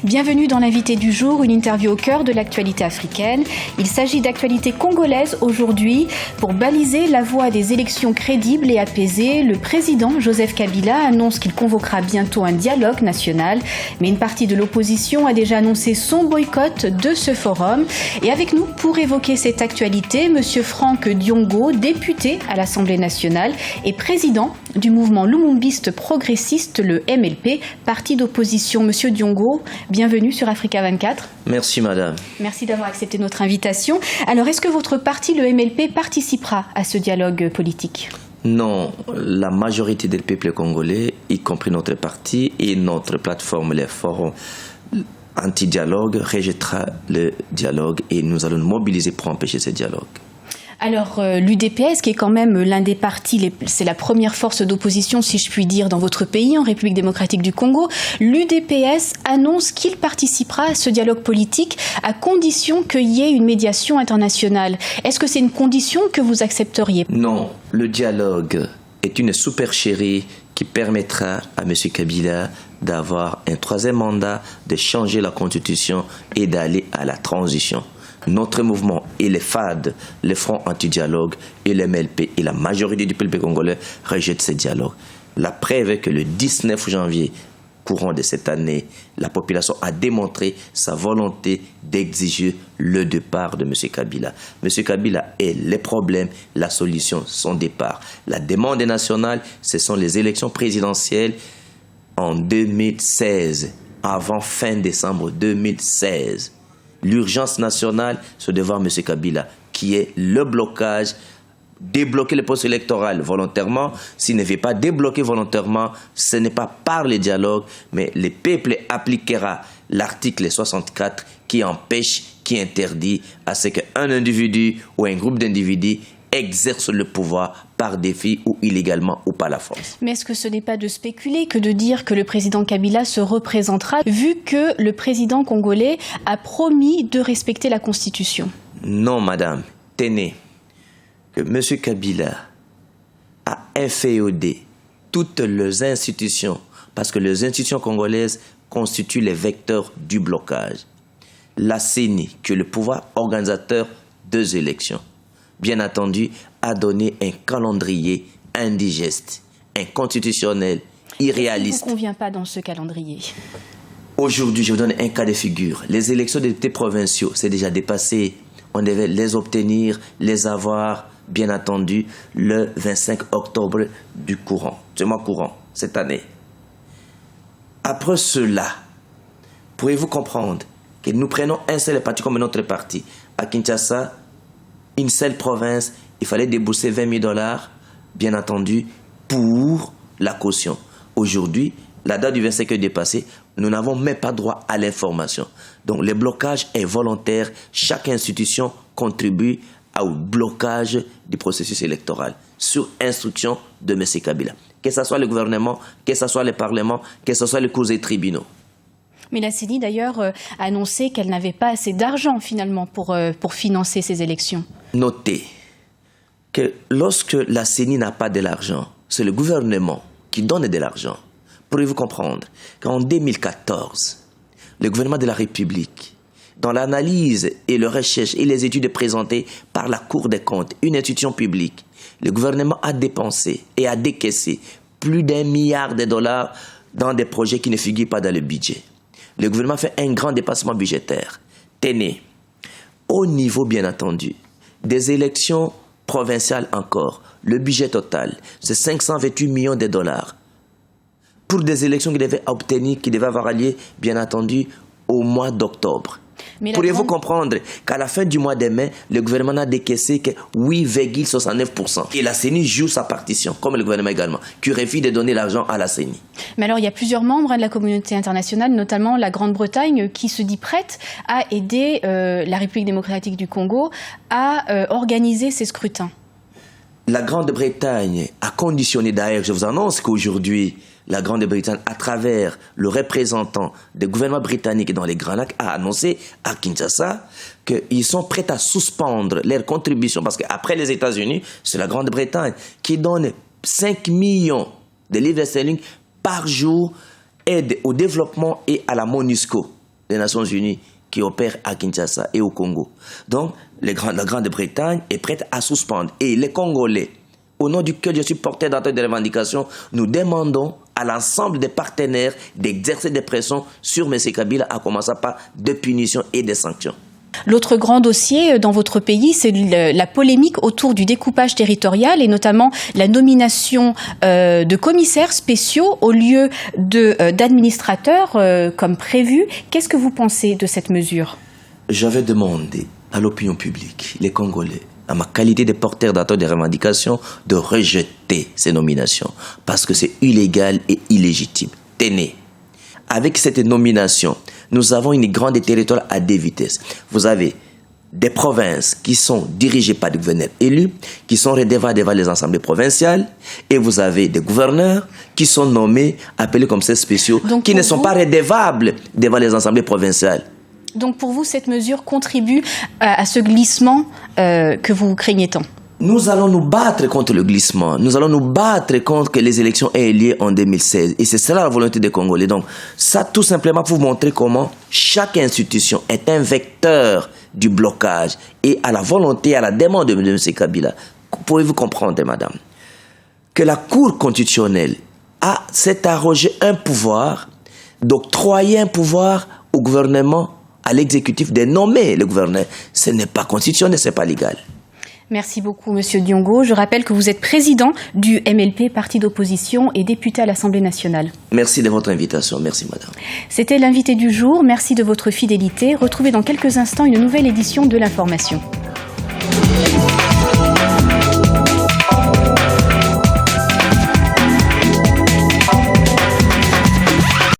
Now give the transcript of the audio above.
Bienvenue dans l'invité du jour, une interview au cœur de l'actualité africaine. Il s'agit d'actualité congolaise aujourd'hui. Pour baliser la voie des élections crédibles et apaisées, le président Joseph Kabila annonce qu'il convoquera bientôt un dialogue national. Mais une partie de l'opposition a déjà annoncé son boycott de ce forum. Et avec nous, pour évoquer cette actualité, M. Franck Diongo, député à l'Assemblée nationale et président du mouvement lumumbiste progressiste, le MLP, parti d'opposition. Monsieur Diongo, bienvenue sur Africa 24. Merci madame. Merci d'avoir accepté notre invitation. Alors, est-ce que votre parti, le MLP, participera à ce dialogue politique ? Non, la majorité des peuples congolais, y compris notre parti et notre plateforme, les forums anti-dialogue, rejettera le dialogue et nous allons nous mobiliser pour empêcher ce dialogue. Alors, l'UDPS, qui est quand même l'un des partis, c'est la première force d'opposition, si je puis dire, dans votre pays, en République démocratique du Congo, l'UDPS annonce qu'il participera à ce dialogue politique à condition qu'il y ait une médiation internationale. Est-ce que c'est une condition que vous accepteriez ? Non, le dialogue est une supercherie qui permettra à M. Kabila d'avoir un troisième mandat, de changer la constitution et d'aller à la transition. Notre mouvement et les FAD, le Front anti-dialogue et le MLP et la majorité du peuple congolais rejettent ce dialogue. La preuve est que le 19 janvier courant de cette année, la population a démontré sa volonté d'exiger le départ de M. Kabila. M. Kabila est le problème, la solution, son départ. La demande nationale, ce sont les élections présidentielles en 2016, avant fin décembre 2016. L'urgence nationale, c'est de voir M. Kabila, qui est le blocage, débloquer le poste électoral volontairement. S'il ne veut pas débloquer volontairement, ce n'est pas par le dialogue, mais le peuple appliquera l'article 64 qui empêche, qui interdit à ce qu'un individu ou un groupe d'individus exerce le pouvoir par défi ou illégalement ou par la force. Mais est-ce que ce n'est pas de spéculer que de dire que le président Kabila se représentera, vu que le président congolais a promis de respecter la Constitution ? Non, madame. Tenez, que M. Kabila a inféodé toutes les institutions, parce que les institutions congolaises constituent les vecteurs du blocage. La CENI, qui est le pouvoir organisateur des élections, bien entendu, a donné un calendrier indigeste, inconstitutionnel, irréaliste. Ça ne vous convient pas dans ce calendrier ? Aujourd'hui, je vous donne un cas de figure. Les élections des députés provinciaux, c'est déjà dépassé. On devait les obtenir, les avoir, bien entendu, le 25 octobre du mois courant, cette année. Après cela, pourriez-vous comprendre que nous prenons un seul parti comme notre parti à Kinshasa, une seule province, il fallait débourser $20 000, bien entendu, pour la caution. Aujourd'hui, la date du 25 est dépassée, nous n'avons même pas droit à l'information. Donc le blocage est volontaire, chaque institution contribue au blocage du processus électoral sur instruction de M. Kabila. Que ce soit le gouvernement, que ce soit le Parlement, que ce soit les cours et tribunaux. Mais la CENI, d'ailleurs, a annoncé qu'elle n'avait pas assez d'argent, finalement, pour financer ces élections. Notez que lorsque la CENI n'a pas de l'argent, c'est le gouvernement qui donne de l'argent. Pourriez-vous comprendre qu'en 2014, le gouvernement de la République, dans l'analyse et la recherche et les études présentées par la Cour des comptes, une institution publique, le gouvernement a dépensé et a décaissé plus d'$1 milliard dans des projets qui ne figurent pas dans le budget. Le gouvernement fait un grand dépassement budgétaire. Tenez, au niveau bien entendu des élections provinciales encore, le budget total, c'est $528 millions. Pour des élections qui devaient avoir lieu, bien entendu, au mois d'octobre. Pourriez-vous comprendre qu'à la fin du mois de mai, le gouvernement n'a décaissé que 8,69%. Et la CENI joue sa partition, comme le gouvernement également, qui refuse de donner l'argent à la CENI. Mais alors, il y a plusieurs membres de la communauté internationale, notamment la Grande-Bretagne, qui se dit prête à aider la République démocratique du Congo à organiser ces scrutins. La Grande-Bretagne a conditionné, d'ailleurs, je vous annonce qu'aujourd'hui, la Grande-Bretagne, à travers le représentant des gouvernements britanniques dans les Grands Lacs, a annoncé à Kinshasa qu'ils sont prêts à suspendre leurs contributions, parce qu'après les États-Unis, c'est la Grande-Bretagne qui donne 5 millions de livres sterling par jour, aide au développement et à la MONUSCO. des Nations Unies qui opère à Kinshasa et au Congo. Donc, la Grande-Bretagne est prête à suspendre. Et les Congolais, au nom duquel je suis porteur d'entente des revendications, nous demandons à l'ensemble des partenaires d'exercer des pressions sur M. Kabila, à commencer par des punitions et des sanctions. L'autre grand dossier dans votre pays, c'est la polémique autour du découpage territorial et notamment la nomination de commissaires spéciaux au lieu d'administrateurs comme prévu. Qu'est-ce que vous pensez de cette mesure? J'avais demandé à l'opinion publique, les Congolais, à ma qualité de porteur d'entente des revendications, de rejeter ces nominations parce que c'est illégal et illégitime. Tenez, avec cette nomination, nous avons une grande territoire à deux vitesses. Vous avez des provinces qui sont dirigées par des gouverneurs élus, qui sont redevables devant les assemblées provinciales, et vous avez des gouverneurs qui sont nommés, appelés comme ces spéciaux, donc qui ne sont pas redevables devant les assemblées provinciales. Donc pour vous, cette mesure contribue à ce glissement que vous craignez tant? Nous allons nous battre contre le glissement. Nous allons nous battre contre que les élections aient lieu en 2016. Et c'est cela la volonté des Congolais. Donc, ça tout simplement pour vous montrer comment chaque institution est un vecteur du blocage et à la volonté, à la demande de M. Kabila. Pouvez-vous comprendre, madame, que la Cour constitutionnelle s'est arrogé un pouvoir, d'octroyer un pouvoir au gouvernement, à l'exécutif de nommer le gouverneur. Ce n'est pas constitutionnel, ce n'est pas légal. Merci beaucoup, Monsieur Diongo. Je rappelle que vous êtes président du MLP, parti d'opposition, et député à l'Assemblée nationale. Merci de votre invitation. Merci, madame. C'était l'invité du jour. Merci de votre fidélité. Retrouvez dans quelques instants une nouvelle édition de l'Information.